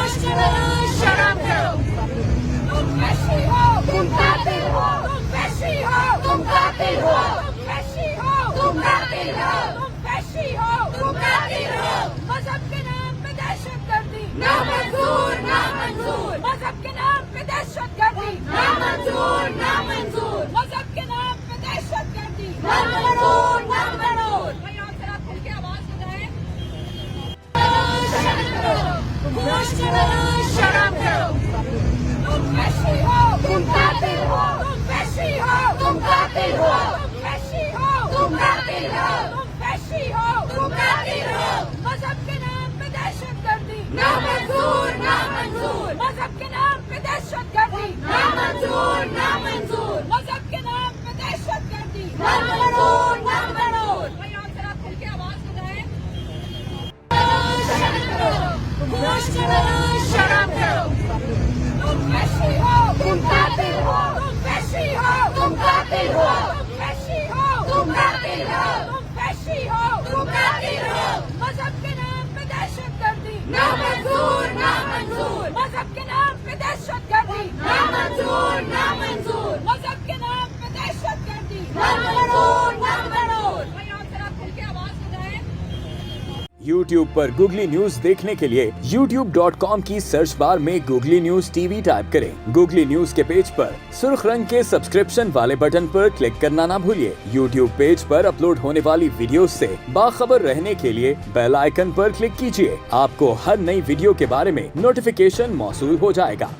शर्म करो। तुम वैशी हो, तुम कातिल हो, तुम वैशी हो, तुम कातिल हो, तुम वैशी हो, तुम कातिल हो, तुम वैशी हो, तुम कातिल हो। मजहब के नाम पे दहशतगर्दी नामंजूर, नामंजूर। मजहब के नाम पे दहशतगर्दी नामंजूर, नामंजूर। मजहब के नाम पे दहशतगर्दी नामंजूर, नामंजूर। भाई आप जरा खुल के आवाज लगाएं। शर्म करो। तुम वैशी हो, तुम कातिल हो, तुम वैशी हो, तुम कातिल हो, तुम वैशी हो, तुम कातिल हो, तुम वैशी हो, तुम कातिल हो। मजहब के नाम पे दहशतगर्दी नामंजूर, नामंजूर। मजहब के नाम पे दहशतगर्दी नामंजूर, नामंजूर। मजहब के नाम पे दहशतगर्दी नामंजूर, नामंजूर। भाई आप जरा खुल के आवाज लगाएं। शर्म करो। तुम वैशी हो, तुम कातिल हो, तुम वैशी हो, तुम कातिल हो, तुम वैशी हो, तुम कातिल हो, तुम वैशी हो, तुम कातिल हो। मजहब के नाम पे दहशतगर्दी नामंजूर, नामंजूर। मजहब के नाम पे दहशतगर्दी नामंजूर, नामंजूर। मजहब के नाम पे दहशतगर्दी नामंजूर, नामंजूर। भाई आप जरा खुल के आवाज लगाएं। YouTube पर Googly न्यूज देखने के लिए youtube.com की सर्च बार में Googly न्यूज टीवी टाइप करें। Googly न्यूज के पेज पर सुर्ख रंग के सब्सक्रिप्शन वाले बटन पर क्लिक करना ना भूलिए। YouTube पेज पर अपलोड होने वाली वीडियोस से बाखबर रहने के लिए बेल आइकन पर क्लिक कीजिए। आपको हर नई वीडियो के बारे में नोटिफिकेशन मौसूल हो जाएगा।